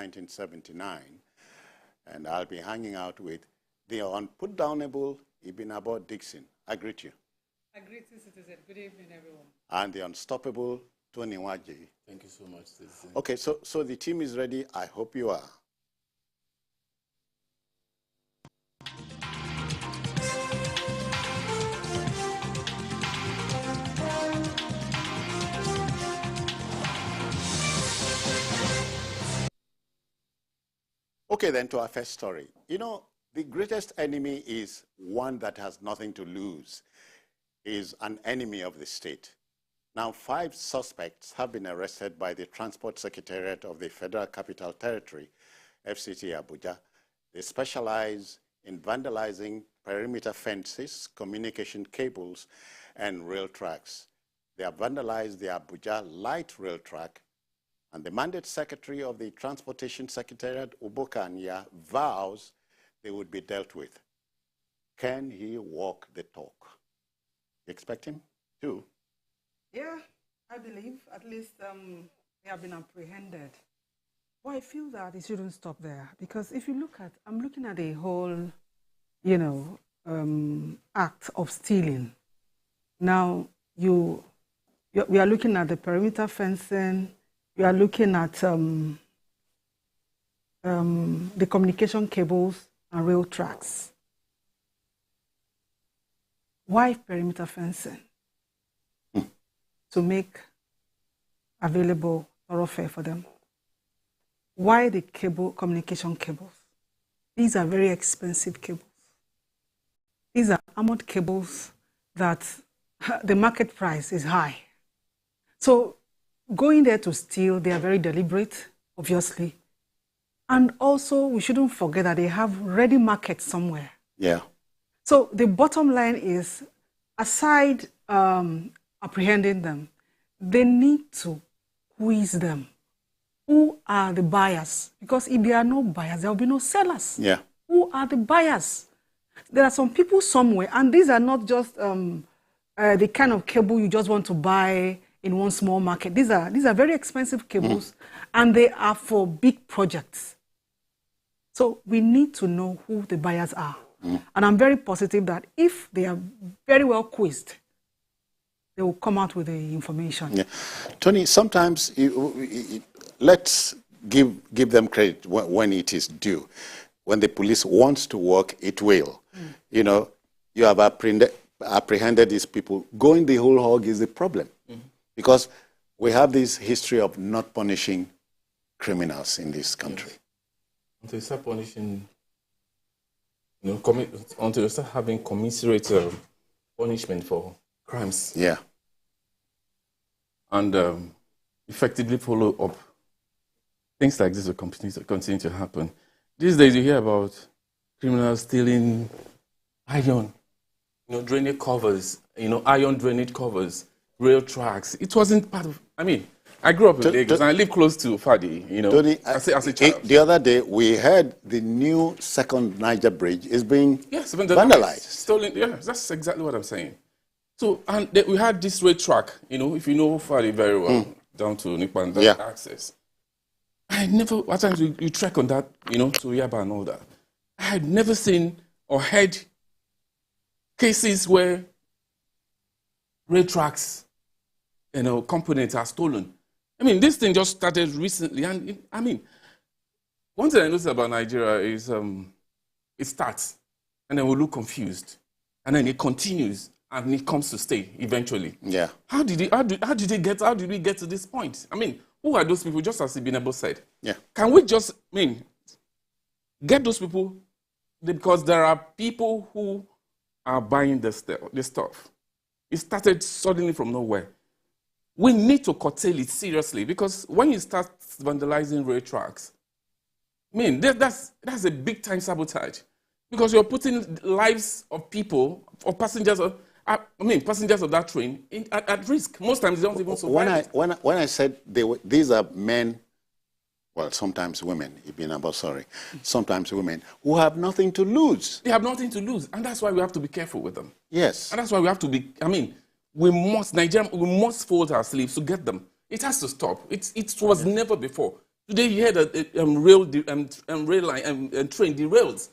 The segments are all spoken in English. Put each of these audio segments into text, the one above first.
1979, and I'll be hanging out with the unputdownable Ibn Abod Dixon. I greet you. I greet you, citizen. Good evening, everyone. And the unstoppable Tony Waji. Thank you so much, citizen. Okay, so the team is ready. I hope you are. Okay, then to our first story. You know, the greatest enemy is one that has nothing to lose, is an enemy of the state. Now, 5 suspects have been arrested by the Transport Secretariat of the Federal Capital Territory, FCT Abuja. They specialize in vandalizing perimeter fences, communication cables, and rail tracks. They have vandalized the Abuja light rail track, and the mandate secretary of the Transportation Secretariat, Ubokanya, vows they would be dealt with. Can he walk the talk? You expect him to? Yeah, I believe at least they have been apprehended. Well, I feel that it shouldn't stop there, because if you look at, I'm looking at the whole, act of stealing. Now, we are looking at the perimeter fencing. We are looking at the communication cables and rail tracks. Why perimeter fencing? To make available thoroughfare for them. Why the communication cables? These are very expensive cables. These are armored cables that the market price is high. So going there to steal, they are very deliberate, obviously. And also, we shouldn't forget that they have ready markets somewhere. Yeah. So the bottom line is, aside apprehending them, they need to quiz them. Who are the buyers? Because if there are no buyers, there will be no sellers. Yeah. Who are the buyers? There are some people somewhere, and these are not just the kind of cable you just want to buy in one small market. These are very expensive cables, and they are for big projects. So we need to know who the buyers are. And I'm very positive that if they are very well quizzed, they will come out with the information. Yeah. Tony, sometimes let's give them credit when it is due. When the police wants to work, it will. You know, you have apprehended these people. Going the whole hog is the problem. Because we have this history of not punishing criminals in this country. Until you start punishing, until you start having commensurate punishment for crimes. Yeah. And effectively follow up. Things like this will continue to happen. These days you hear about criminals stealing iron, drainage covers, iron drainage covers, rail tracks. It wasn't part of, I grew up in Lagos and I live close to Fadi, Tony, as a child. The other day, we heard the new second Niger bridge is being vandalized. Stolen, yeah, that's exactly what I'm saying. So, and we had this rail track, if you know Fadi very well, down to Nipan, access. I had never, at times you trek on that, to Yaba and all that. I had never seen or heard cases where rail tracks, components are stolen. This thing just started recently, and one thing I noticed about Nigeria is it starts, and then we look confused, and then it continues, and it comes to stay eventually. Yeah. How did we get to this point? Who are those people? Just as Ibinebo said. Yeah. Can we just get those people? Because there are people who are buying the stuff. It started suddenly from nowhere. We need to curtail it seriously, because when you start vandalizing rail tracks, that's a big time sabotage, because you're putting lives of people or passengers of that train at risk. Most times they don't even survive. When I said these are men, well, sometimes women, sometimes women who have nothing to lose. They have nothing to lose, and that's why we have to be careful with them. Yes. And that's why we have to be, we must fold our sleeves to get them. It has to stop. It was never before. Today you hear that rail line and train derails.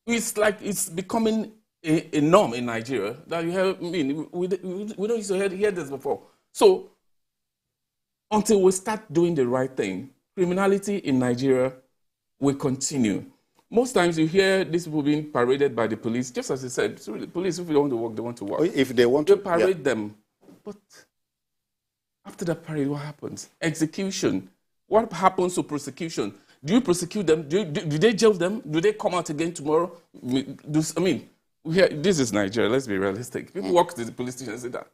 It's like it's becoming a norm in Nigeria that you have. I mean, we don't used to hear this before. So until we start doing the right thing, criminality in Nigeria will continue. Most times you hear these people being paraded by the police, just as I said, so the police, if they want to work, they want to work. If they want they to parade them. But after the parade, what happens? Execution. What happens to prosecution? Do you prosecute them? Do they jail them? Do they come out again tomorrow? I mean, this is Nigeria. Let's be realistic. People walk to the police station and say that.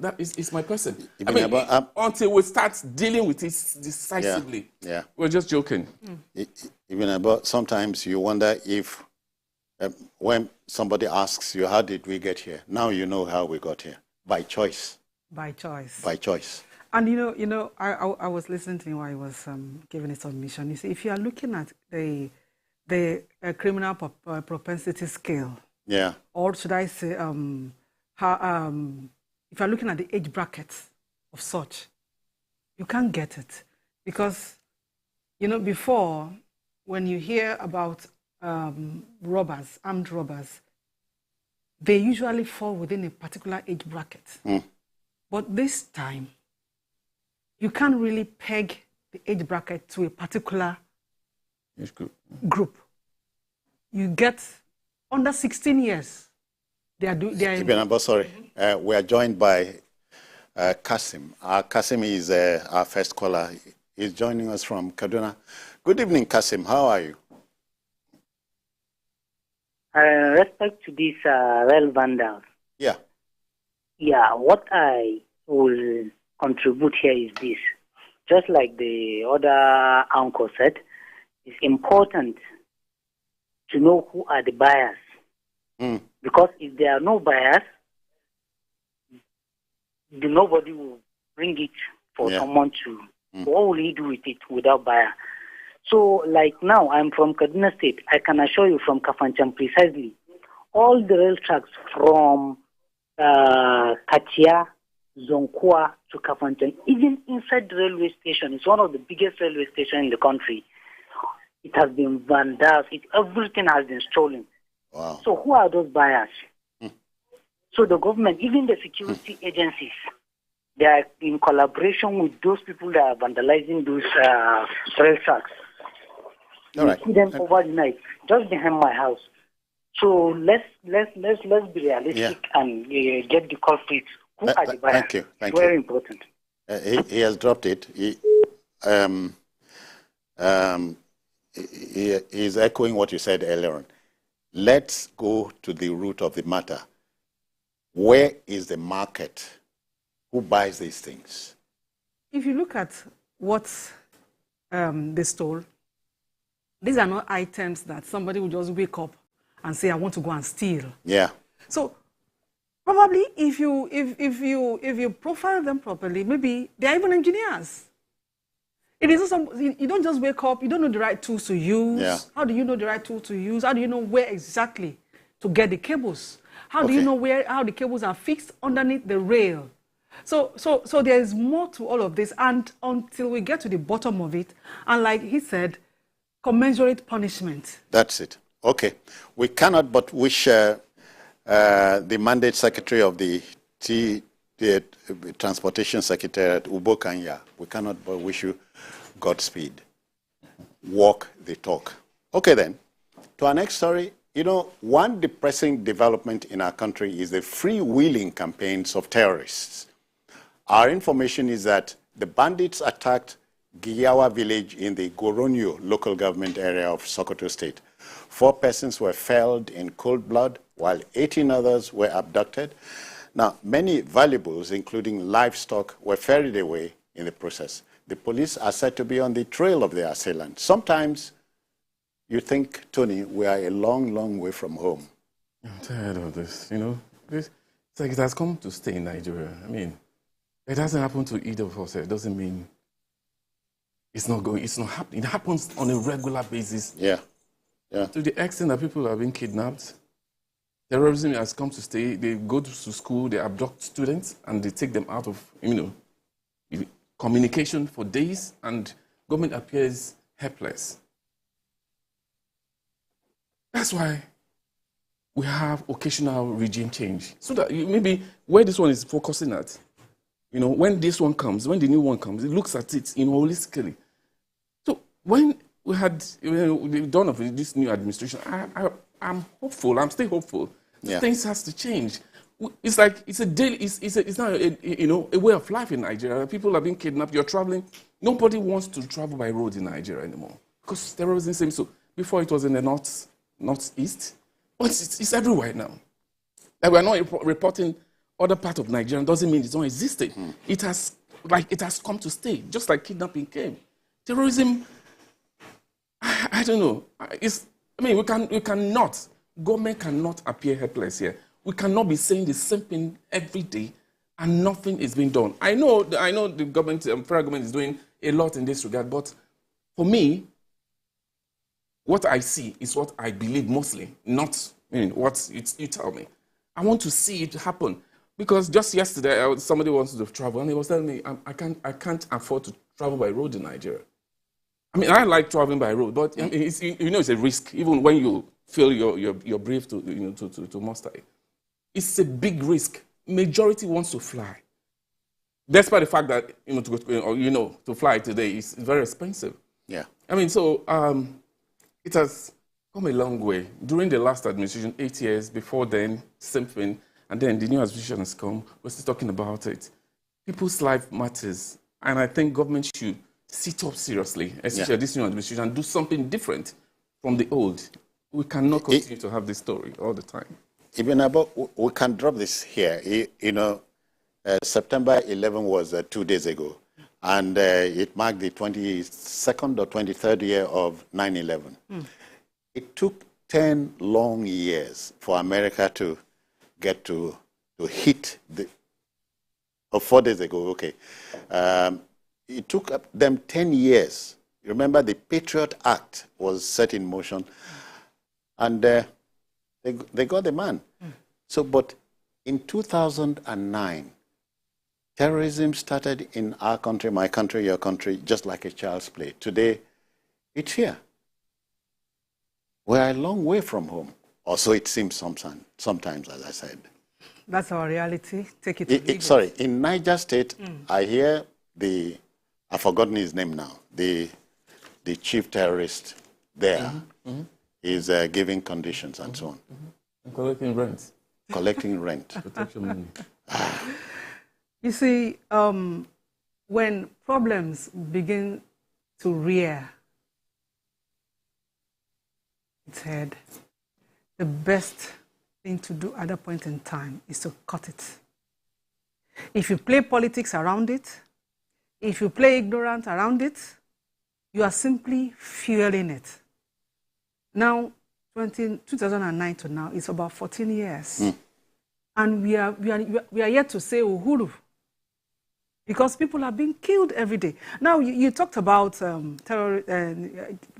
That is my person. I mean, until we start dealing with it decisively, we're just joking. Even about sometimes you wonder if when somebody asks you, how did we get here? Now you know how we got here. By choice. By choice. By choice. And you know, I was listening to him while he was giving his submission. You see, if you are looking at the criminal propensity scale, or should I say, if you're looking at the age brackets of such, you can't get it. Because, you know, before, when you hear about robbers, armed robbers, they usually fall within a particular age bracket. But this time, you can't really peg the age bracket to a particular age group. You get under 16 years. We are joined by Kasim. Kasim is our first caller. He's joining us from Kaduna. Good evening, Kasim. How are you? Respect to this rail vandals. Yeah. Yeah, what I will contribute here is this. Just like the other uncle said, it's important to know who are the buyers. Because if there are no buyers, nobody will bring it for someone to. What will he do with it without buyer? So, like now, I'm from Kaduna State. I can assure you from Kafanchan precisely, all the rail tracks from Katia, Zonkwa to Kafanchan, even inside the railway station, it's one of the biggest railway stations in the country. It has been vandalized. Everything has been stolen. Wow. So who are those buyers? So the government, even the security agencies, they are in collaboration with those people that are vandalizing those rail tracks. You see them over the night, just behind my house. So let's be realistic and get the culprits. Who are the buyers? Thank you. Very important. He has dropped it. He is echoing what you said earlier on. Let's go to the root of the matter. Where is the market? Who buys these things? If you look at what they stole, these are not items that somebody will just wake up and say, I want to go and steal. Yeah. So probably if you profile them properly, maybe they're even engineers. It is not you don't just wake up, you don't know the right tools to use. Yeah. How do you know the right tool to use? How do you know where exactly to get the cables? How do you know how the cables are fixed underneath the rail? So there is more to all of this, and until we get to the bottom of it, and like he said, commensurate punishment. That's it. Okay. We cannot but wish the mandate secretary of the Transportation Secretariat, Ubo Kanya, we cannot but wish you Godspeed. Walk the talk. Okay then, to our next story. You know, one depressing development in our country is the freewheeling campaigns of terrorists. Our information is that the bandits attacked Giyawa village in the Goronyo local government area of Sokoto State. 4 persons were felled in cold blood, while 18 others were abducted. Now, many valuables, including livestock, were ferried away in the process. The police are said to be on the trail of their assailants. Sometimes you think, Tony, we are a long, long way from home. I'm tired of this, you know. It's like it has come to stay in Nigeria. I mean, it doesn't happen to either of us. It doesn't mean it's not going, it's not happening. It happens on a regular basis. Yeah. Yeah. To the extent that people are being kidnapped, terrorism has come to stay. They go to school, they abduct students, and they take them out of, communication for days. And government appears helpless. That's why we have occasional regime change. So that maybe where this one is focusing at, when this one comes, when the new one comes, it looks at it, holistically. So when we had the dawn of this new administration, I'm hopeful. I'm still hopeful. Yeah. Things has to change. It's like it's a daily. It's not a way of life in Nigeria. People are being kidnapped. You're traveling. Nobody wants to travel by road in Nigeria anymore because terrorism seems so. Before it was in the northeast, but it's everywhere now. Like we're not reporting other part of Nigeria doesn't mean it's not existing. It has come to stay, just like kidnapping came. Terrorism. I don't know. Government cannot appear helpless here. We cannot be saying the same thing every day and nothing is being done. I know the government, federal government is doing a lot in this regard, but for me, what I see is what I believe mostly, not what you tell me. I want to see it happen. Because just yesterday, somebody wants to travel, and he was telling me, I can't afford to travel by road in Nigeria. I like traveling by road, but it's a risk, even when you feel you're brave to muster it. It's a big risk. Majority wants to fly. Despite the fact that to fly today is very expensive. Yeah. It has come a long way. During the last administration, 8 years, before then, same thing, and then the new administration has come, we're still talking about it. People's life matters, and I think government should sit up seriously, especially this new administration, and do something different from the old. We cannot continue to have this story all the time. We can drop this here. September 11 was 2 days ago, and it marked the 22nd or 23rd year of 9/11. It took 10 long years for America to get to hit the... 4 days ago, okay. It took them 10 years. Remember, the Patriot Act was set in motion, and they got the man. So, but in 2009, terrorism started in our country, my country, your country, just like a child's play. Today, it's here. We're a long way from home. Or so it seems sometimes, as I said. That's our reality. Take it. Sorry, in Niger State, I hear I've forgotten his name now. The chief terrorist there is giving conditions and so on. And collecting rent. Collecting rent. Protection money. You see, when problems begin to rear its head, the best thing to do at that point in time is to cut it. If you play politics around it, if you play ignorant around it, you are simply fueling it. Now, 2009 to now, it's about 14 years. And we are yet to say Uhuru, because people are being killed every day. Now, you talked about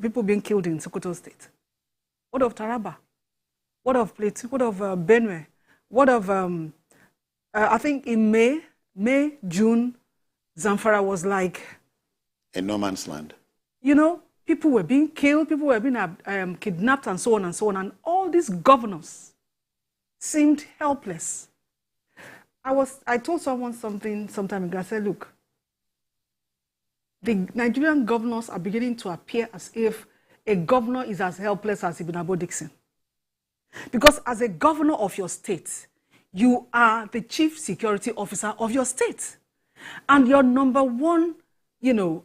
people being killed in Sokoto State. What of Taraba? What of Plateau? What of Benue? What of, I think in May, June, Zamfara was like a no man's land. People were being killed, people were being kidnapped, and so on and so on. And all these governors seemed helpless. I told someone something sometime ago. I said, look, the Nigerian governors are beginning to appear as if a governor is as helpless as Ibn Abo Dixon. Because as a governor of your state, you are the chief security officer of your state. And your number one, your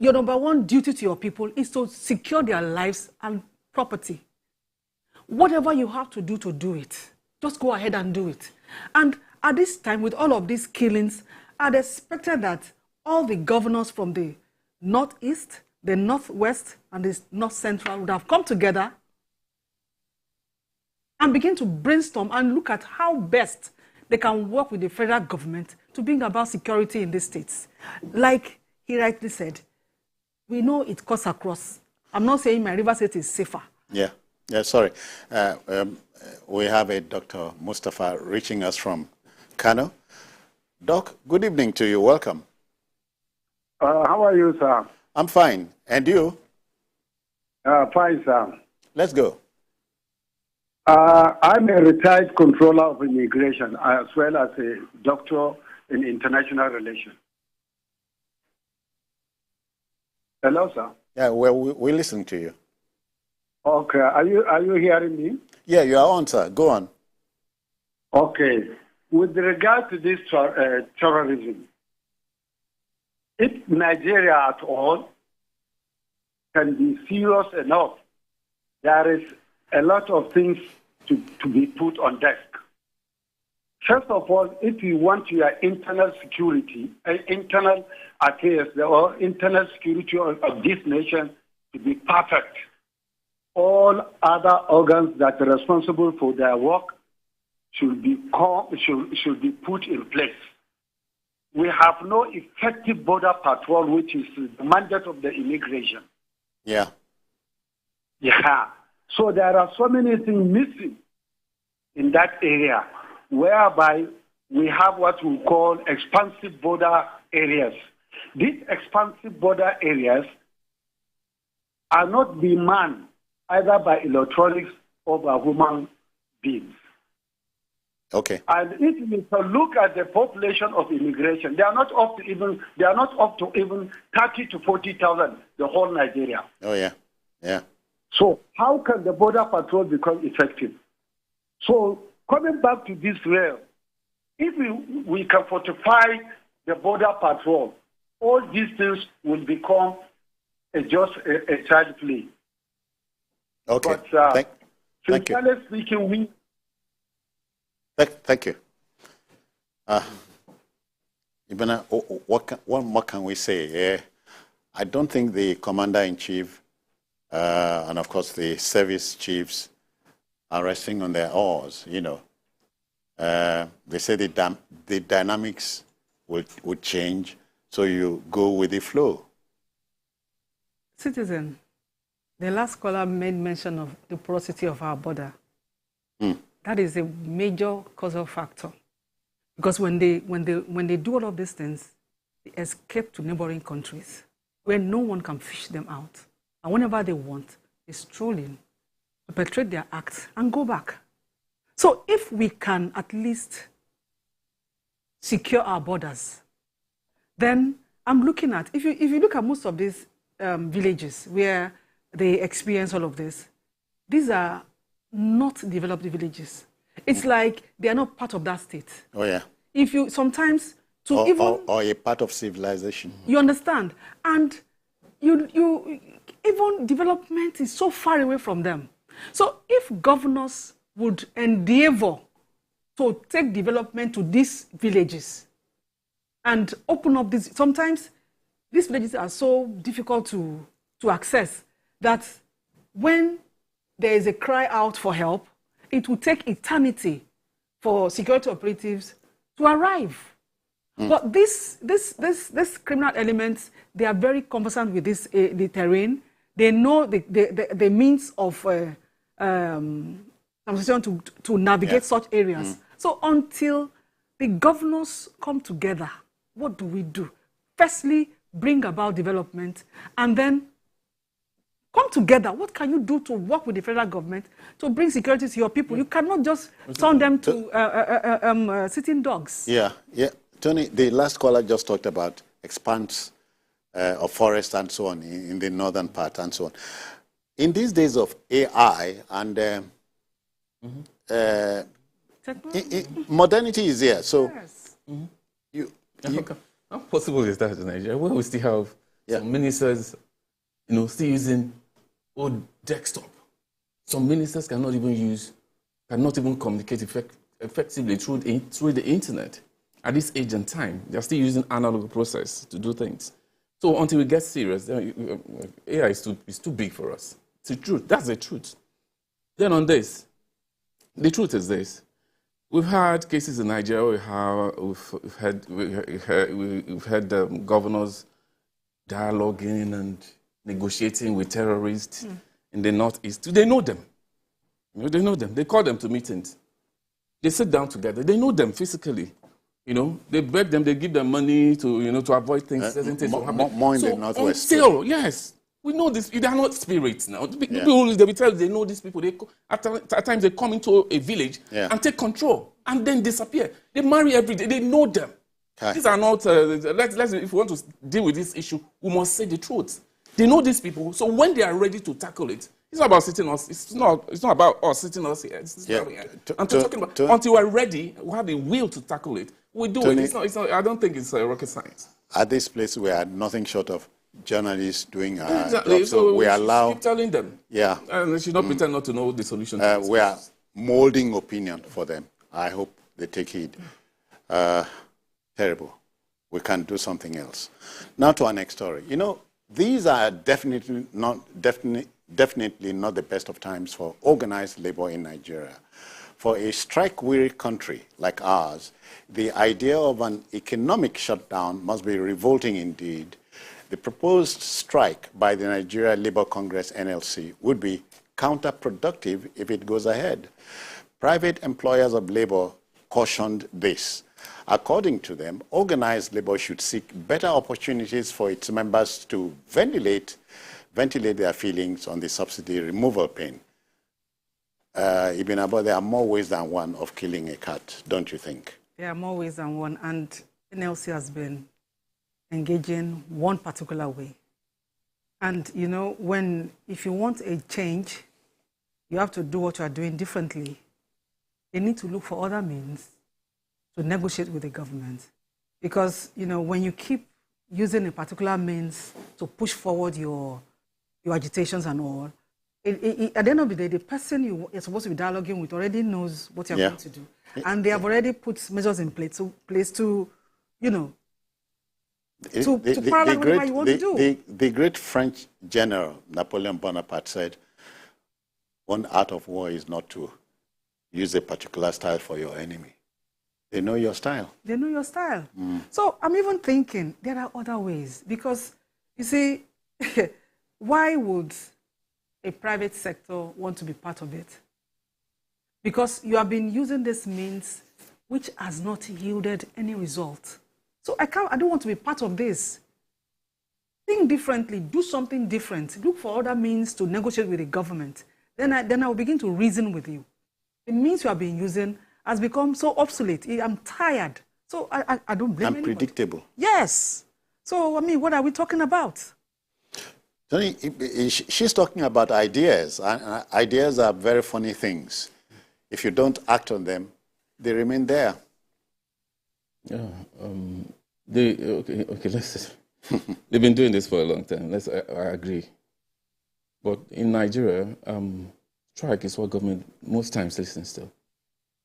number one duty to your people is to secure their lives and property. Whatever you have to do it, just go ahead and do it. And at this time, with all of these killings, I'd expected that all the governors from the northeast, the northwest, and the north central would have come together and begin to brainstorm and look at how best they can work with the federal government to bring about security in these states. Like he rightly said, we know it cuts across. I'm not saying my river state is safer. Yeah, sorry. We have a Dr. Mustafa reaching us from Kano. Doc, good evening to you. Welcome. How are you, sir? I'm fine. And you? Fine, sir. Let's go. I'm a retired controller of immigration as well as a doctor in international relations. Hello, sir. Yeah, well, we listen to you. Okay. Are you hearing me? Yeah, you are on, sir. Go on. Okay. With regard to this terrorism, if Nigeria at all can be serious enough, there is a lot of things to be put on desk. First of all, if you want your internal security, internal affairs, or internal security of this nation to be perfect, all other organs that are responsible for their work should be put in place. We have no effective border patrol, which is the mandate of the immigration. Yeah. Yeah. So there are so many things missing in that area, whereby we have what we call expansive border areas. These expansive border areas are not being manned either by electronics or by human beings. Okay. And if you look at the population of immigration, they are not up to even 30 to 40,000, the whole Nigeria. Oh yeah. Yeah. So how can the border patrol become effective? So coming back to this rail, if we can fortify the border patrol, all these things will become just a child play. Okay. But thank you. sincerely speaking, Thank you. Ibana, what more can we say? I don't think the commander-in-chief and, of course, the service chiefs are resting on their oars, you know. They say the dynamics would change, so you go with the flow. Citizen, the last caller made mention of the porosity of our border. That is a major causal factor, because when they do all of these things, they escape to neighboring countries where no one can fish them out, and whenever they want, they stroll in, perpetrate their acts, and go back. So if we can at least secure our borders, then I'm looking at, if you look at most of these villages where they experience all of this, these are not developed villages. It's like they are not part of that state. Oh yeah. If you sometimes to or, even or a part of civilization. You understand, and you even development is so far away from them. So if governors would endeavor to take development to these villages and open up these, sometimes these villages are so difficult to access that when there is a cry out for help, it will take eternity for security operatives to arrive. But these criminal elements, they are very conversant with this the terrain. They know the means of to navigate such areas. So until the governors come together, what do? Firstly, bring about development, and then come together. What can you do to work with the federal government to bring security to your people? You cannot just turn them to sitting dogs. Yeah. Tony, the last caller just talked about expanse of forest and so on in the northern part and so on. In these days of AI and modernity is here. So how possible is that in Nigeria? Where we still have some ministers, still using old desktop. Some ministers cannot even communicate effectively through the internet. At this age and time, they're still using analog process to do things. So until we get serious, AI is too big for us. It's the truth. That's the truth. Then on this, the truth is this. We've had cases in Nigeria. We've had governors dialoguing and negotiating with terrorists in the northeast. They know them. They know them. They call them to meetings. They sit down together. They know them physically. You know, they beg them, they give them money to, you know, to avoid things, certain things from happening. More in the Northwest. Until, yes, we know this, they are not spirits now. People, they will tell you, they know these people. At times they come into a village and take control and then disappear. They marry every day, they know them. Okay. These are not, if we want to deal with this issue, we must say the truth. They know these people, so when they are ready to tackle it, it's not about sitting us. It's not about us sitting us here. Until we're ready, we have the will to tackle it. We do it. It's not. I don't think it's rocket science. At this place, we are nothing short of journalists doing our job, so we allow. Keep telling them. Yeah. And they should not pretend not to know the solution. We are molding opinion for them. I hope they take heed. Terrible. We can do something else. Now to our next story. You know, these are definitely not the best of times for organized labor in Nigeria. For a strike-weary country like ours, the idea of an economic shutdown must be revolting indeed. The proposed strike by the Nigeria Labour Congress NLC would be counterproductive if it goes ahead. Private employers of labor cautioned this. According to them, organized labor should seek better opportunities for its members to ventilate their feelings on the subsidy removal pain. Ibn Abba, there are more ways than one of killing a cat, don't you think? There are more ways than one, and NLC has been engaging one particular way. And, you know, if you want a change, you have to do what you are doing differently. They need to look for other means to negotiate with the government. Because, you know, when you keep using a particular means to push forward your agitations and all, at the end of the day, the person you're supposed to be dialoguing with already knows what you're going to do. And they have already put measures in place to you know, to parallel whatever you want to do. The great French general, Napoleon Bonaparte, said, one art of war is not to use a particular style for your enemy. They know your style. They know your style. So I'm even thinking there are other ways. Because, you see, why would a private sector want to be part of it? Because you have been using this means which has not yielded any result. So I don't want to be part of this. Think differently, do something different, look for other means to negotiate with the government. Then I will begin to reason with you. The means you have been using has become so obsolete. I'm tired. So I don't blame anybody. Unpredictable. Yes. So, I mean, what are we talking about? Tony, she's talking about ideas. Ideas are very funny things. If you don't act on them, they remain there. Yeah. Okay. Let's. They've been doing this for a long time. I agree. But in Nigeria, strike is what government most times listens to.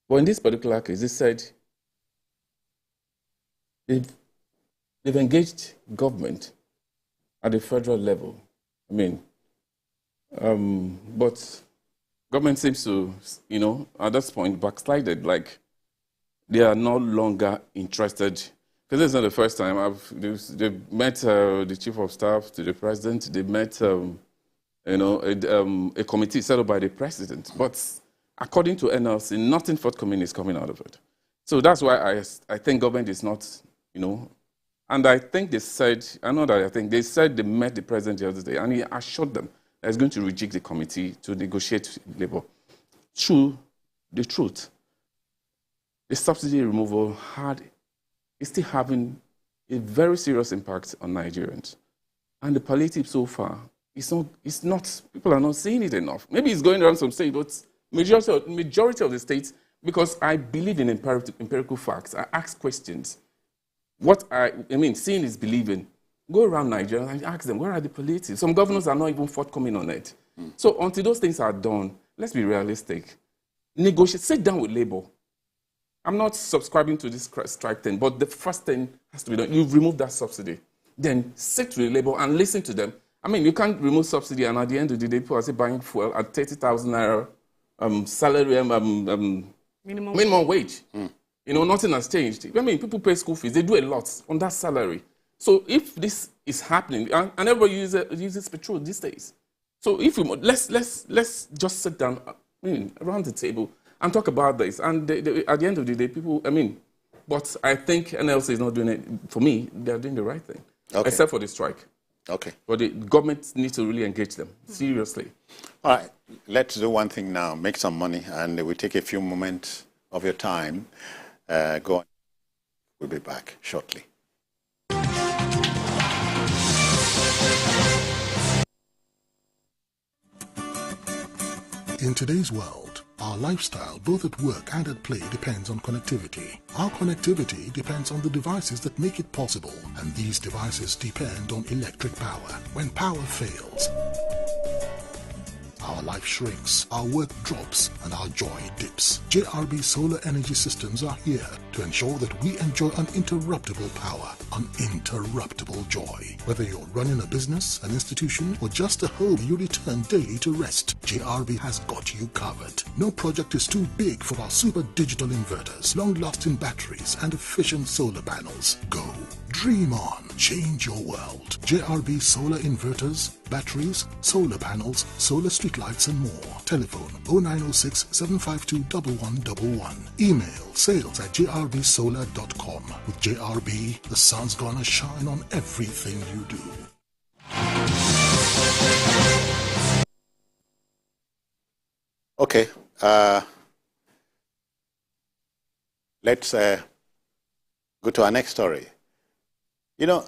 But in this particular case, they said they've engaged government at the federal level. I mean, but government seems to, you know, at this point backslided. Like they are no longer interested. Because this is not the first time. They've met the chief of staff to the president. They met, a committee set up by the president. But according to NLC, nothing forthcoming is coming out of it. So that's why I think government is not, you know, and I think they said, they said they met the president the other day, and he assured them that he's going to reject the committee to negotiate labor. True, the truth, the subsidy removal is still having a very serious impact on Nigerians. And the palliative so far, it's not, people are not seeing it enough. Maybe it's going around some states, but majority of the states, because I believe in empirical facts, I ask questions. Seeing is believing. Go around Nigeria and ask them, where are the palliatives? Some governors are not even forthcoming on it. So until those things are done, let's be realistic. Negotiate, sit down with labor. I'm not subscribing to this strike thing, but the first thing has to be done. You've removed that subsidy. Then sit with the labor and listen to them. I mean, you can't remove subsidy and at the end of the day, people are still buying fuel at 30,000 naira salary, minimum wage. You know, nothing has changed. I mean, people pay school fees. They do a lot on that salary. So if this is happening, and everybody uses petrol these days. So if let's just sit down around the table and talk about this. And at the end of the day, people, But I think NLC is not doing it. For me, they're doing the right thing, except for the strike. Okay. But the government needs to really engage them, seriously. All right, let's do one thing now, make some money, and we take a few moments of your time. Go on. We'll be back shortly. In today's world, our lifestyle, both at work and at play, depends on connectivity. Our connectivity depends on the devices that make it possible, and these devices depend on electric power. When power fails, our life shrinks, our work drops, and our joy dips. JRB Solar Energy Systems are here to ensure that we enjoy uninterruptible power, uninterruptible joy. Whether you're running a business, an institution, or just a home you return daily to rest, JRB has got you covered. No project is too big for our super digital inverters, long-lasting batteries, and efficient solar panels. Go. Dream on. Change your world. JRB solar inverters, batteries, solar panels, solar streetlights, and more. Telephone 0906 752 1111. Email sales@jrbsolar.com. With JRB, the sun's gonna shine on everything you do. Okay. Let's go to our next story. You know,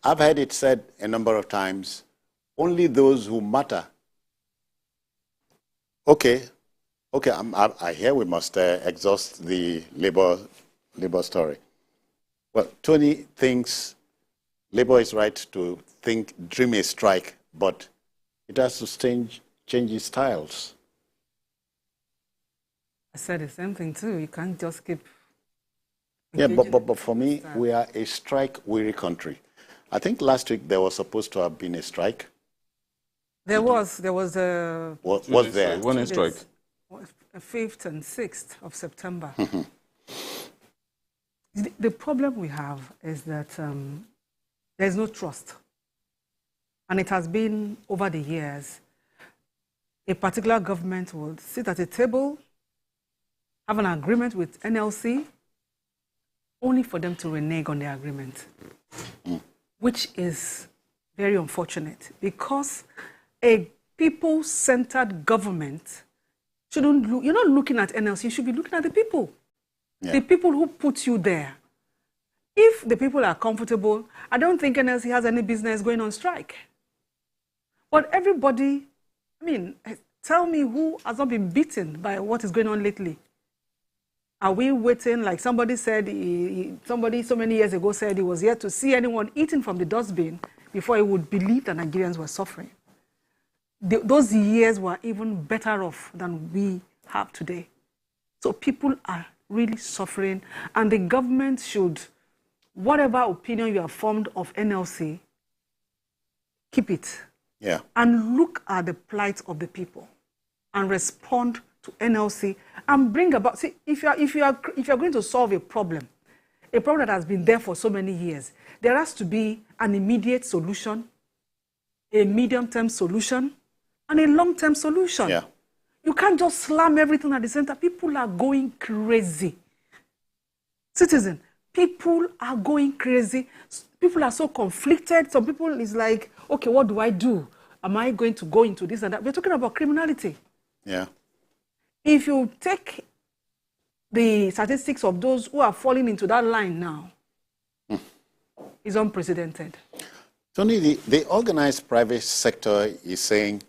I've heard it said a number of times, only those who matter. Okay, I hear we must exhaust the labor story. Well, Tony thinks labor is right to dream a strike, but it has to change its styles. I said the same thing too. You can't just keep... Yeah, but for me, we are a strike-weary country. I think last week there was supposed to have been a strike. There was a... Was there? One strike. 5th and 6th of September. The problem we have is that there's no trust. And it has been over the years. A particular government will sit at a table, have an agreement with NLC, only for them to renege on the agreement, which is very unfortunate because a people-centered government shouldn't look, you're not looking at NLC, you should be looking at the people. Yeah. The people who put you there. If the people are comfortable, I don't think NLC has any business going on strike. But everybody, I mean, tell me who has not been beaten by what is going on lately. Are we waiting, like somebody said, somebody so many years ago said he was yet to see anyone eating from the dustbin before he would believe that Nigerians were suffering. Those years were even better off than we have today. So people are really suffering, and the government should, whatever opinion you have formed of NLC, keep it. Yeah. And look at the plight of the people and respond to NLC and bring about, see, if you are going to solve a problem that has been there for so many years, there has to be an immediate solution, a medium-term solution, and a long-term solution. Yeah. You can't just slam everything at the center. People are going crazy. Citizen, people are going crazy. People are so conflicted. Some people is like, okay, what do I do? Am I going to go into this and that? We're talking about criminality. Yeah. If you take the statistics of those who are falling into that line now, it's unprecedented. Tony, the organized private sector is saying,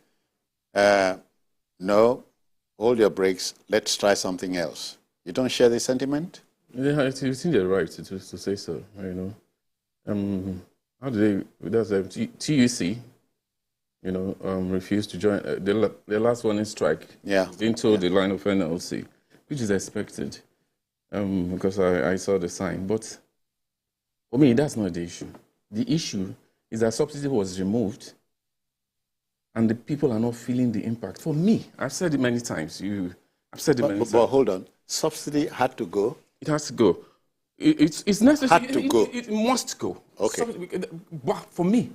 no, hold your brakes, let's try something else. You don't share the sentiment? Yeah, I think they're right to say so, you know. How do they, that's TUC, you know, refused to join. The last one in strike. Yeah. Into the line of NLC, which is expected, because I saw the sign. But for me, that's not the issue. The issue is that subsidy was removed, and the people are not feeling the impact. For me, I've said it many times. I've said it many times. But hold on, subsidy had to go. It has to go. It's necessary. Had to go. It must go. Okay. For me,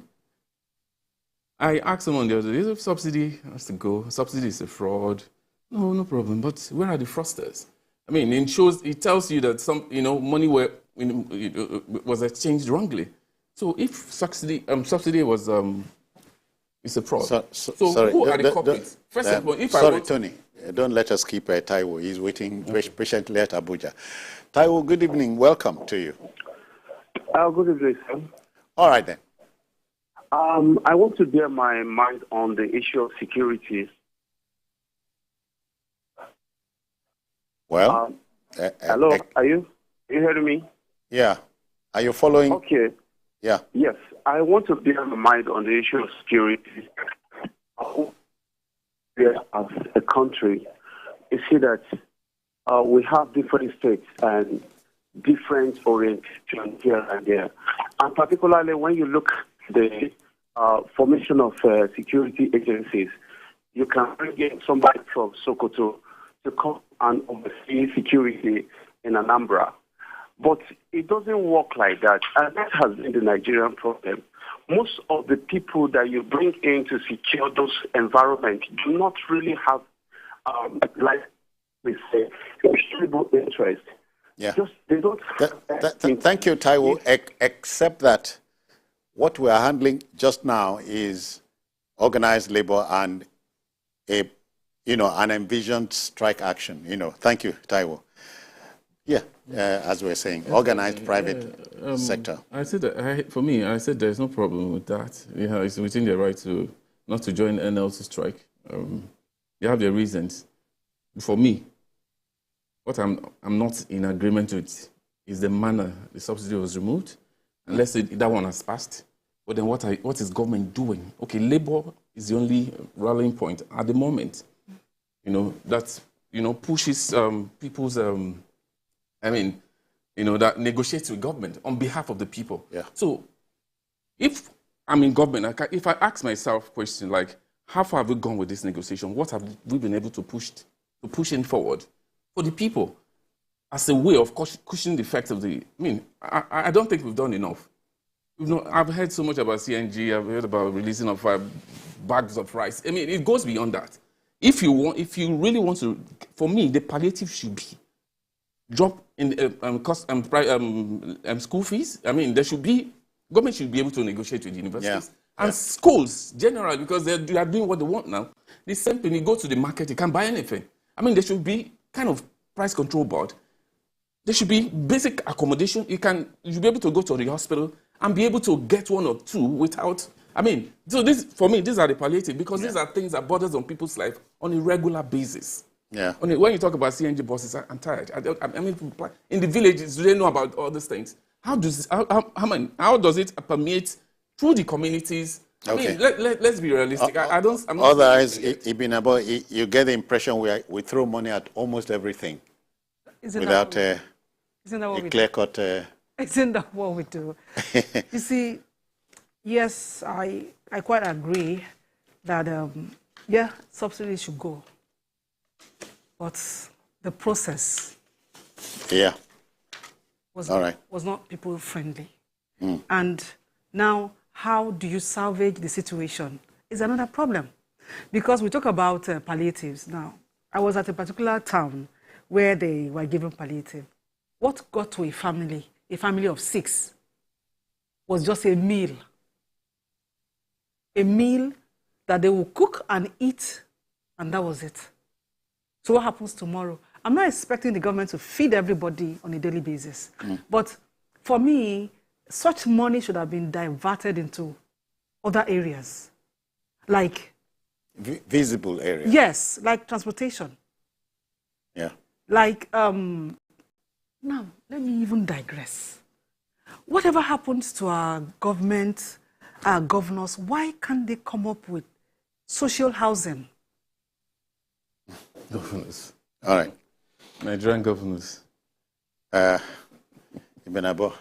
I asked someone the other day, if subsidy has to go, subsidy is a fraud. No problem. But where are the fraudsters? I mean, it tells you that some, you know, money were was exchanged wrongly. So if subsidy was it's a fraud. So sorry, who are the culprits? First of all, sorry, Tony, don't let us keep Taiwo. He's waiting patiently at Abuja. Taiwo, good evening. Welcome to you. Good evening, sir. All right, then. I want to bear my mind on the issue of security. Well, hello, are you hearing me? Yeah. Are you following? Okay. Yeah. Yes, I want to bear my mind on the issue of security. As a country, you see that we have different states and different orientation here and there. And particularly when you look at the formation of security agencies, you can bring in somebody from Sokoto to come and oversee security in Anambra. But it doesn't work like that, and that has been the Nigerian problem. Most of the people that you bring in to secure those environments do not really have, like we say, stable interest. Yeah. Just, they don't thank you, Taiwo, except that what we are handling just now is organized labor and an envisioned strike action. Thank you, Taiwo. Yeah, as we were saying, organized private sector. I said that, for me, I said there's no problem with that. It's within their right not to join NLC strike. They have their reasons. For me, what I'm not in agreement with is the manner the subsidy was removed. And let's say that one has passed. But then what is government doing? Okay, labor is the only rallying point at the moment. That pushes people's that negotiates with government on behalf of the people. Yeah. So if I'm in government, if I ask myself question like, how far have we gone with this negotiation? What have we been able to push in forward for the people as a way of cushioning the effects of the... I don't think we've done enough. I've heard so much about CNG. I've heard about releasing of bags of rice. It goes beyond that. If you really want to... For me, the palliative should be drop in school fees. There should be... Government should be able to negotiate with universities. Yeah. And schools, generally, because they are doing what they want now. The same thing, you go to the market, you can't buy anything. There should be kind of price control board. There should be basic accommodation. You should be able to go to the hospital and be able to get one or two without... so this, for me, these are the palliative, because these are things that borders on people's life on a regular basis. Yeah. When you talk about CNG buses, I'm tired. In the villages, do they know about all these things? How does it permeate through the communities? Okay. Let's be realistic. Otherwise, you get the impression we throw money at almost everything without a clear-cut... Isn't that what we do? You see, yes, I quite agree that, subsidies should go. But the process was not people-friendly. And now, how do you salvage the situation is another problem. Because we talk about palliatives now. I was at a particular town where they were given palliative. What got to a family of 6, was just a meal. A meal that they will cook and eat, and that was it. So what happens tomorrow? I'm not expecting the government to feed everybody on a daily basis. But for me, such money should have been diverted into other areas. Like... visible areas. Yes, like transportation. Yeah. Like, now, let me even digress. Whatever happens to our government, our governors, why can't they come up with social housing? Governors. All right. Nigerian governors. Ibn Abo,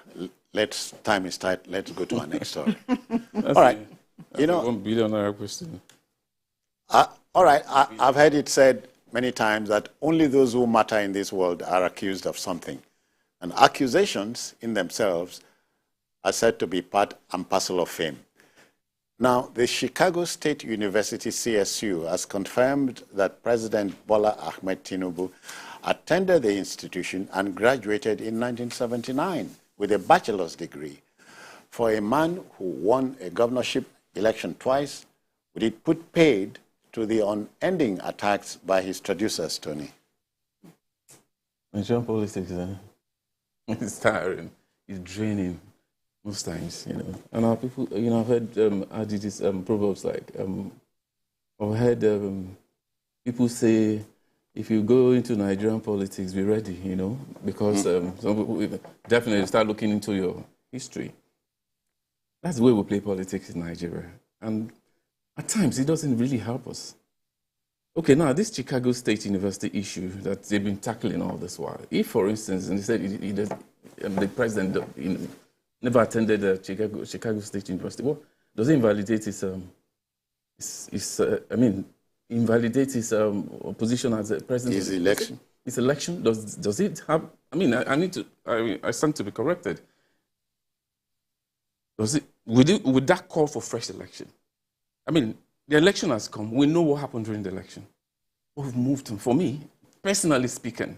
time is tight. Let's go to our next story. All right. $1 billion question. All right. I've heard it said many times that only those who matter in this world are accused of something. And accusations in themselves are said to be part and parcel of fame. Now, the Chicago State University, CSU, has confirmed that President Bola Ahmed Tinubu attended the institution and graduated in 1979. with a bachelor's degree, for a man who won a governorship election twice, would it put paid to the unending attacks by his traducers, Tony? Nigerian politics, it's tiring, it's draining most times, you know. And our people, you know, I've heard adage, proverbs like, I've heard people say, if you go into Nigerian politics, be ready, you know, because some people definitely start looking into your history. That's the way we play politics in Nigeria. And at times, it doesn't really help us. Okay, now, this Chicago State University issue that they've been tackling all this while, if, for instance, and they said the president never attended Chicago State University, well, does it invalidate invalidate his position as a president? His election. His election, does it have, I stand to be corrected. Would that call for fresh election? I mean, the election has come. We know what happened during the election. We've moved on. For me, personally speaking,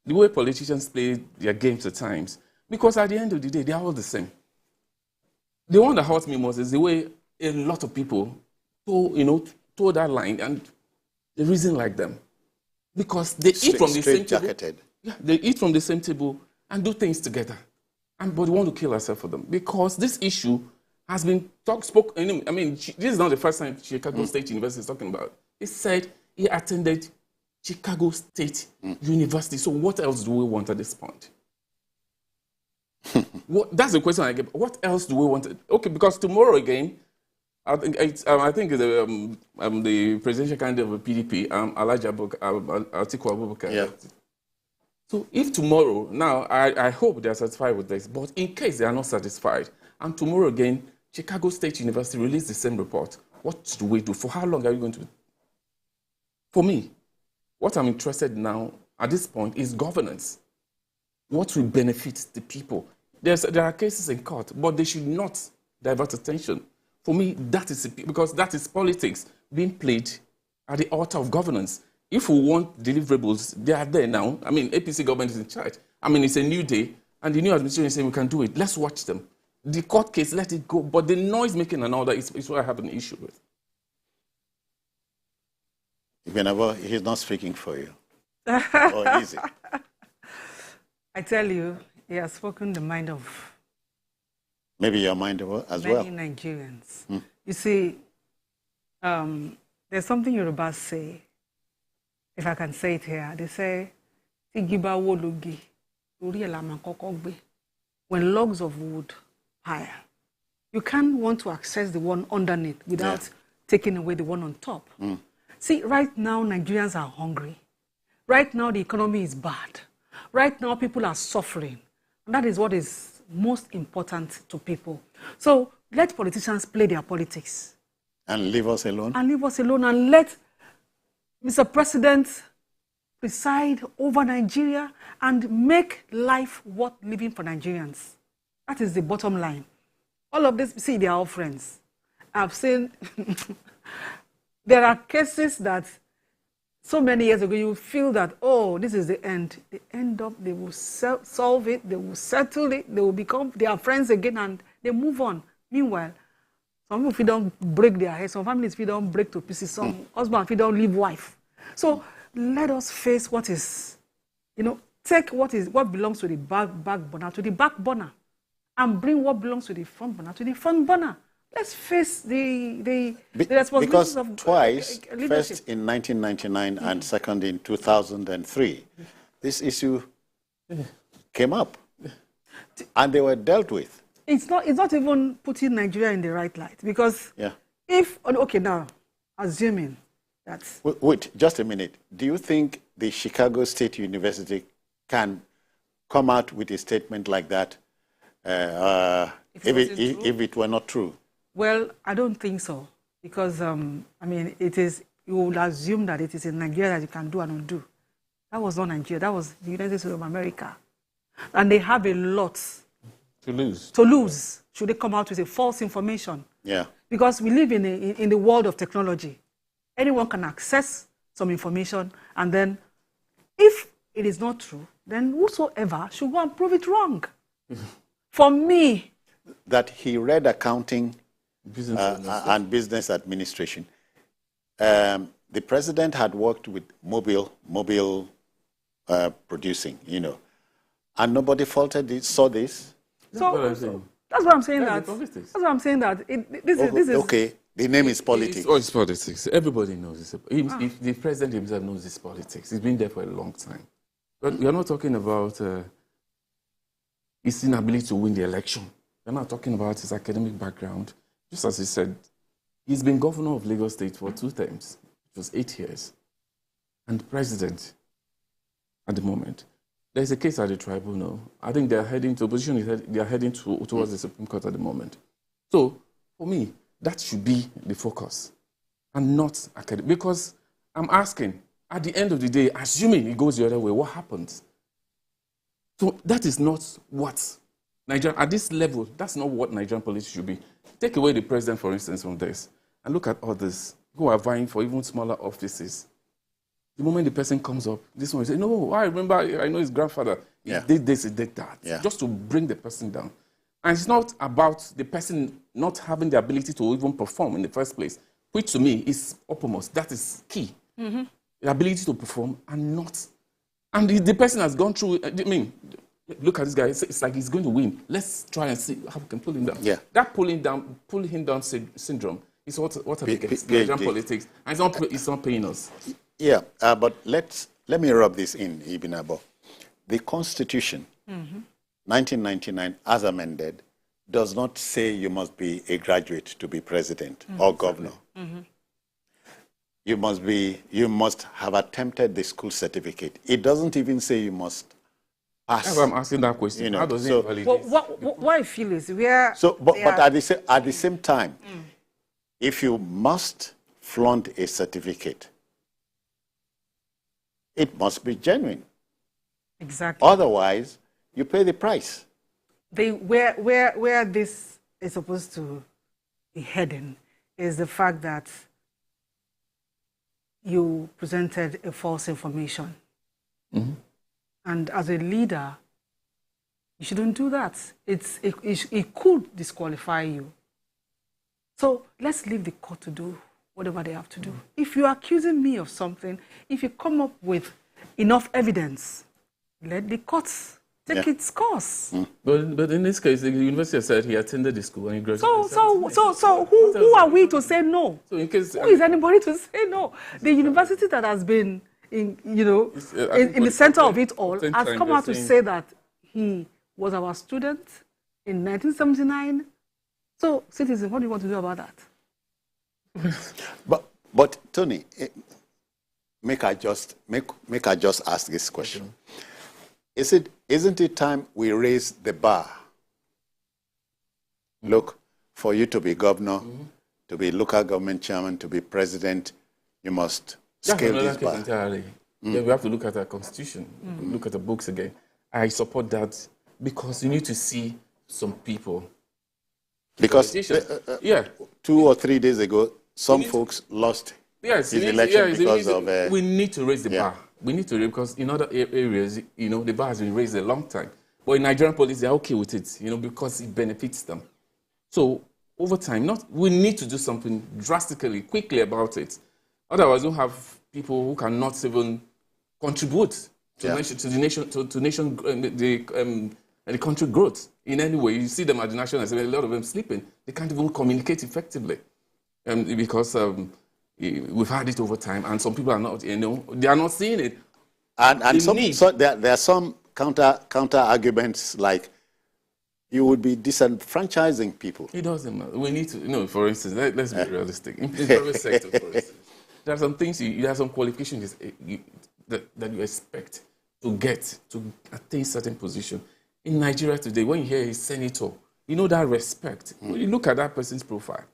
the way politicians play their games at times, because at the end of the day, they are all the same. The one that hurts me most is the way a lot of people toe that line, and they reason like them. Because they eat from the same table. Yeah, they eat from the same table and do things together. But we want to kill ourselves for them. Because this issue has been spoken. I mean, this is not the first time Chicago State University is talking about. He said he attended Chicago State University. So what else do we want at this point? That's the question I get. What else do we want? Okay, because tomorrow again, I think the presidential candidate of the PDP, Atiku Abubakar. Yeah. So if tomorrow, now I hope they are satisfied with this, but in case they are not satisfied, and tomorrow again, Chicago State University released the same report, what do we do? For how long are we going to? For me, what I'm interested in now at this point is governance. What will benefit the people? There are cases in court, but they should not divert attention. For me, that is because that is politics being played at the altar of governance. If we want deliverables, they are there now. I mean, APC government is in charge. I mean, it's a new day, and the new administration is saying we can do it. Let's watch them. The court case, let it go. But the noise making and all that is what I have an issue with. He's not speaking for you. Or is it? I tell you, he has spoken the mind of... Maybe your mind as well. Many Nigerians. You see, there's something Yorubas say, if I can say it here. They say, when logs of wood higher, you can't want to access the one underneath without taking away the one on top. See, right now, Nigerians are hungry. Right now, the economy is bad. Right now, people are suffering. And that is what is most important to people. So let politicians play their politics. And leave us alone. And leave us alone, and let Mr. President preside over Nigeria and make life worth living for Nigerians. That is the bottom line. All of this, see, they are all friends. I've seen, there are cases that so many years ago, you feel that, oh, this is the end. They end up, they will solve it, they will settle it, they will become, they are friends again, and they move on. Meanwhile, some people, if you don't break their heads, some families, if you don't break to pieces, some husband, if you don't leave wife. So let us face what is, take what belongs to the back burner to the back burner, and bring what belongs to the front burner to the front burner. Let's face the responsibilities of twice, leadership. First in 1999 and second in 2003, this issue came up, and they were dealt with. It's not even putting Nigeria in the right light, because now, assuming that... Wait, just a minute. Do you think the Chicago State University can come out with a statement like that if it were not true? Well, I don't think so, because, you will assume that it is in Nigeria that you can do and undo. That was not Nigeria, that was the United States of America. And they have a lot to lose should they come out with a false information. Yeah. Because we live in the world of technology. Anyone can access some information, and then if it is not true, then whosoever should go and prove it wrong. For me, that he read accounting and business administration. The president had worked with mobile producing, you know, and nobody faulted it, saw this. So that's what I'm saying. That's what I'm saying. That this is okay. The name is politics. It's politics. Everybody knows this. If the president himself knows this politics. He's been there for a long time. But we are not talking about his inability to win the election. We're not talking about his academic background. Just as he said, he's been governor of Lagos State for 2 terms. It was 8 years. And president at the moment. There's a case at the tribunal. I think they're heading to opposition. They are heading towards the Supreme Court at the moment. So, for me, that should be the focus and not academic. Because I'm asking, at the end of the day, assuming it goes the other way, what happens? So that is not what Nigeria, at this level, that's not what Nigerian police should be. Take away the president, for instance, from this, and look at others who are vying for even smaller offices. The moment the person comes up, this one will say, no, I remember, I know his grandfather. He did this, he did that. Just to bring the person down. And it's not about the person not having the ability to even perform in the first place, which to me is uppermost. That is key. Mm-hmm. The ability to perform and not. And the person has gone through, I mean, look at this guy. It's like he's going to win. Let's try and see how we can pull him down. Yeah. That pull him down syndrome is what are against Nigerian politics. And it's not paying us. Yeah, but let me rub this in, Ibn Abo. The Constitution, 1999, as amended, does not say you must be a graduate to be president or governor. You must have attempted the school certificate. It doesn't even say you must pass. That's why I'm asking that question. You know, how does it validate? What I feel is but at the same time, if you must flaunt a certificate, it must be genuine. Exactly. Otherwise, you pay the price. Where this is supposed to be heading is the fact that you presented a false information. And as a leader, you shouldn't do that. It could disqualify you. So let's leave the court to do whatever they have to do. If you're accusing me of something, if you come up with enough evidence, let the courts take its course. But in this case, the university said he attended the school and he graduated. So who are we to say no? So in case, who is anybody to say no? The university that has been in the center of it all has come out to say that he was our student in 1979. So, citizens, what do you want to do about that? But Tony, make I just ask this question: Isn't it time we raise the bar? Look, for you to be governor, to be local government chairman, to be president, you must scale this bar. Entirely. Yeah, we have to look at our constitution, look at the books again. I support that because you need to see some people. Because 2 or 3 days ago, some folks lost his election because of... we need to raise the bar. We need to, because in other areas, the bar has been raised a long time. But in Nigerian police, they're okay with it, because it benefits them. So over time, we need to do something drastically, quickly about it. Otherwise, we'll have people who cannot even contribute to the country growth in any way. You see them at the National Assembly, a lot of them sleeping. They can't even communicate effectively because we've had it over time, and some people are not, they are not seeing it. And there are some counter arguments like you would be disenfranchising people. It doesn't matter. We need to, for instance, let's be realistic. In the private sector, for instance, there are some things, there are some qualifications that you expect to get to attain certain position. In Nigeria today, when you hear a senator, that respect. When you look at that person's profile,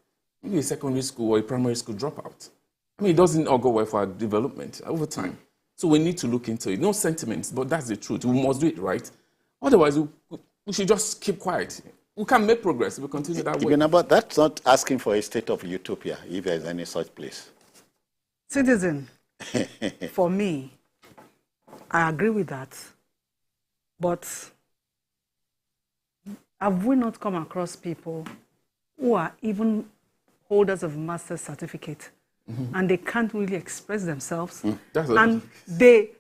maybe a secondary school or a primary school dropout. I mean, it doesn't all go well for our development over time. So we need to look into it. No sentiments, but that's the truth. We must do it right. Otherwise, we should just keep quiet. We can't make progress if we continue that way. But that's not asking for a state of utopia, if there's any such place. Citizen, for me, I agree with that. But have we not come across people who are even holders of master's certificate and they can't really express themselves? And they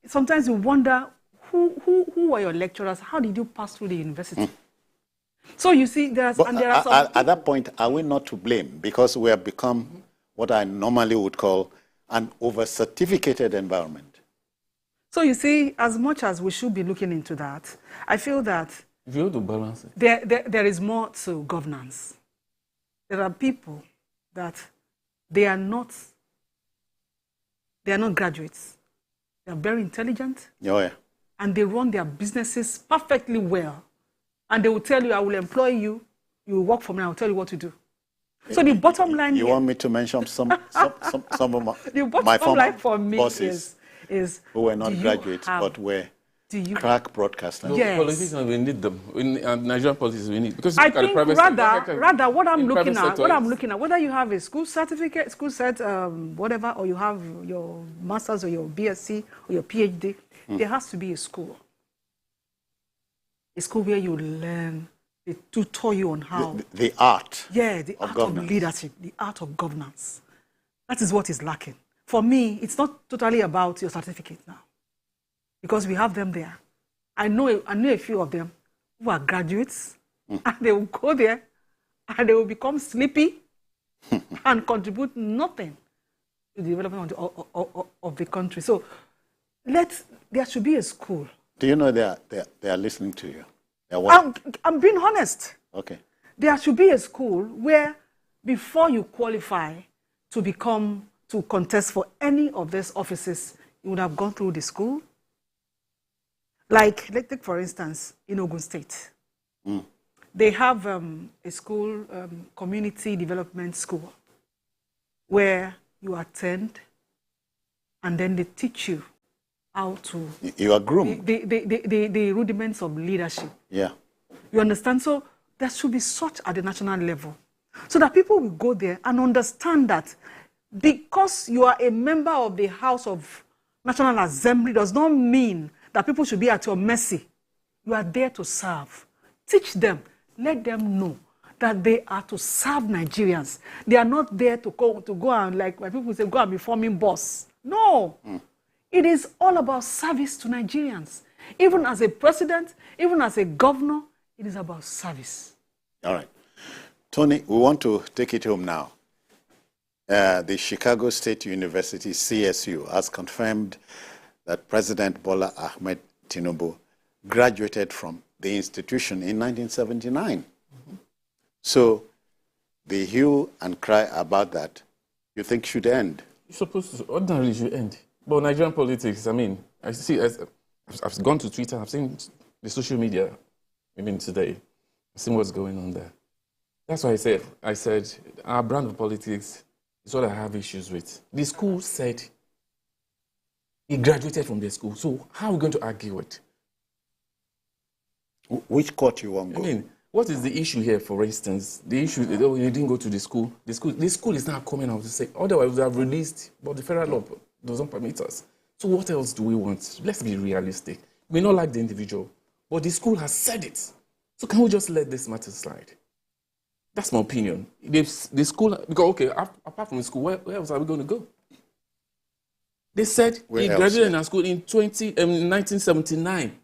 sometimes you wonder, who were your lecturers? How did you pass through the university? So you see, there are some at that point, are we not to blame? Because we have become what I normally would call an over-certificated environment. So you see, as much as we should be looking into that, I feel that if you want to balance it, there is more to governance. There are people that they are not graduates. They are very intelligent. Oh, yeah. And they run their businesses perfectly well. And they will tell you, I will employ you, you will work for me, I will tell you what to do. So the bottom line You want me to mention some of my former bosses who were not graduates but were crack broadcasters? Yes. Politicians, we need them. In Nigerian politics, we need, because I think rather what I'm looking at, whether you have a school certificate, whatever, or you have your master's or your BSc or your PhD, there has to be a school. A school where you learn, they tutor you on how. The art. Yeah, the art of leadership, the art of governance. That is what is lacking. For me, it's not totally about your certificate now, because we have them there. I know a few of them who are graduates, and they will go there, and they will become sleepy, and contribute nothing to the development of the country. So, there should be a school. Do you know they are listening to you? I'm being honest. Okay. There should be a school where, before you qualify to contest for any of these offices, you would have gone through the school. Like, let's take for instance, in Ogun State. They have a school, community development school, where you attend and then they teach you how to... You are groomed. The rudiments of leadership. Yeah. You understand? So there should be such at the national level, so that people will go there and understand that because you are a member of the House of National Assembly does not mean that people should be at your mercy. You are there to serve. Teach them. Let them know that they are to serve Nigerians. They are not there to go and, like when people say, go and be forming boss. No. It is all about service to Nigerians. Even as a president, even as a governor, it is about service. All right. Tony, we want to take it home now. The Chicago State University, CSU, has confirmed that President Bola Ahmed Tinubu graduated from the institution in 1979. So the hue and cry about that, you think should end? It's supposed to, ordinarily should end. But Nigerian politics, I mean, I see, I've gone to Twitter, I've seen the social media, even today, I've seen what's going on there. That's why I said our brand of politics is what I have issues with. The school said he graduated from the school, so how are we going to argue it? Which court you want to go? I mean, what is the issue here, for instance? The issue is, oh, you didn't go to the school. The school is now coming out to say, otherwise we have released, but the federal law doesn't permit us. So what else do we want? Let's be realistic. We may not like the individual, but the school has said it. So can we just let this matter slide? That's my opinion. The school, because, okay, apart from the school, where else are we going to go? They said he graduated in our school in 1979.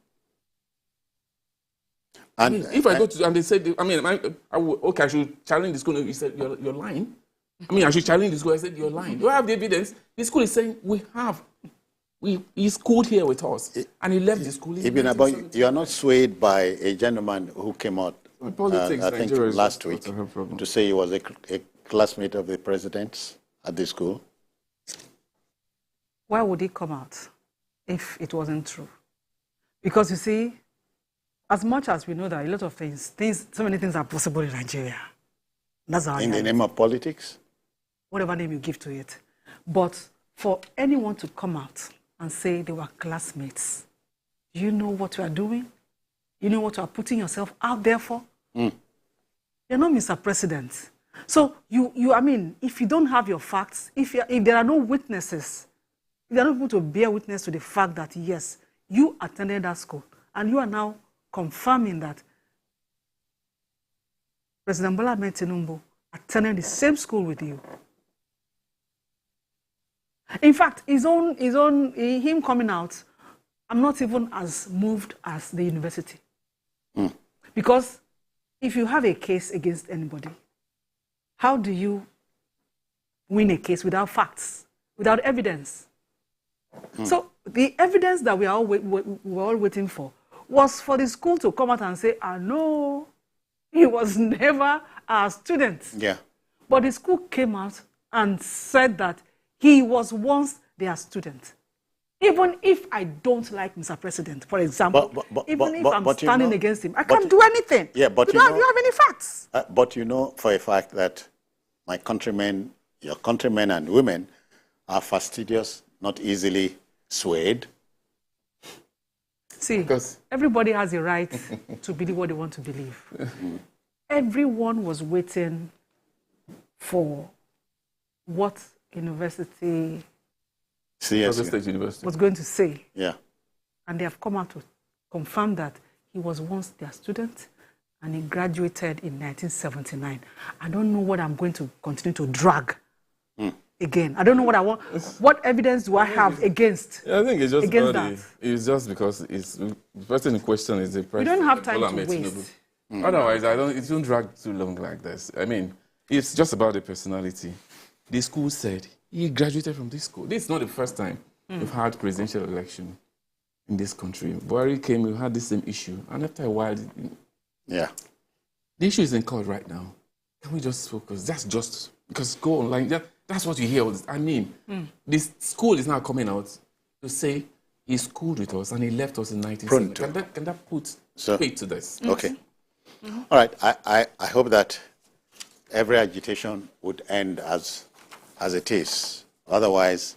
And I mean, if I go to, and they said, I mean, okay, I should challenge the school. He said, you're lying. I mean, I should challenge the school. I said, you're lying. Do I have the evidence? The school is saying, he schooled here with us. And he left the school. You are not swayed by a gentleman who came out, I think, last week to say he was a classmate of the president's at the school? Why would he come out if it wasn't true? Because you see, as much as we know that a lot of so many things are possible in Nigeria. That's our in the name of politics? Whatever name you give to it. But for anyone to come out and say they were classmates, do you know what you are doing? You know what you are putting yourself out there for? You're not Mr. President. So, I mean, if you don't have your facts, if there are no witnesses, if there are no people to bear witness to the fact that, yes, you attended that school, and you are now confirming that President Bola Ahmed Tinubu attending the same school with you. In fact, him coming out, I'm not even as moved as the university. Because if you have a case against anybody, how do you win a case without facts, without evidence? So the evidence that we are all waiting for was for the school to come out and say, no, he was never a student. Yeah. But the school came out and said that he was once their student. Even if I don't like Mr. President, for example, even if I'm standing against him, I can't do anything. Yeah, but you don't have any facts. But you know for a fact that my countrymen, your countrymen and women are fastidious, not easily swayed. See, everybody has a right to believe what they want to believe. Everyone was waiting for what university State University was going to say. Yeah. And they have come out to confirm that he was once their student and he graduated in 1979. I don't know what I'm going to continue to drag again. I don't know what I want. What evidence do I have against? Yeah, I think it's just against that. It's just because the person in question is the president. We don't have time to waste. Otherwise, it won't drag too long like this. I mean, it's just about the personality. The school said he graduated from this school. This is not the first time we've had presidential election in this country. Buhari came, we had the same issue, and after a while, yeah, the issue is in court right now. Can we just focus? That's just because go online. That's what you hear. I mean, this school is now coming out to say he schooled with us and he left us in 1970. Can that put weight to this? Okay. All right. I hope that every agitation would end as it is. Otherwise,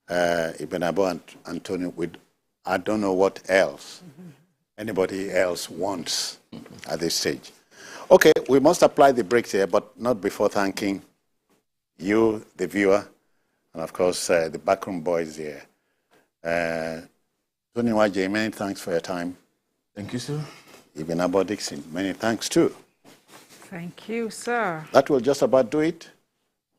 Ibn Abu and Antonio, I don't know what else anybody else wants at this stage. Okay, we must apply the brakes here, but not before thanking you, the viewer, and of course, the backroom boys here. Tony Waje, many thanks for your time. Thank you, sir. Ibn Abu Dixon, many thanks too. Thank you, sir. That will just about do it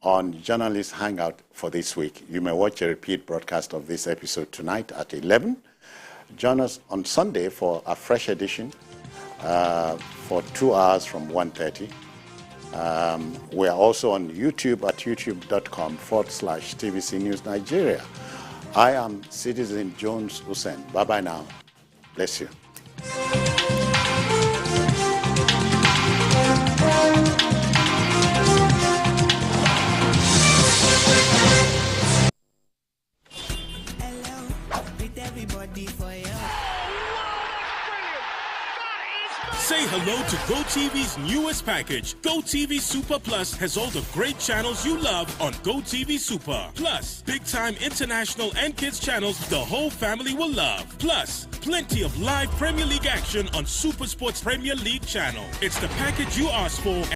on Journalist Hangout for this week. You may watch a repeat broadcast of this episode tonight at 11. Join us on Sunday for a fresh edition for 2 hours from 1:30. We are also on YouTube at youtube.com/TVC News Nigeria. I am Citizen Jones Hussein. Bye-bye now. Bless you. Say hello to GoTV's newest package. GoTV Super Plus has all the great channels you love on GoTV Super. Plus, big-time international and kids channels the whole family will love. Plus, plenty of live Premier League action on Super Sports Premier League channel. It's the package you asked for.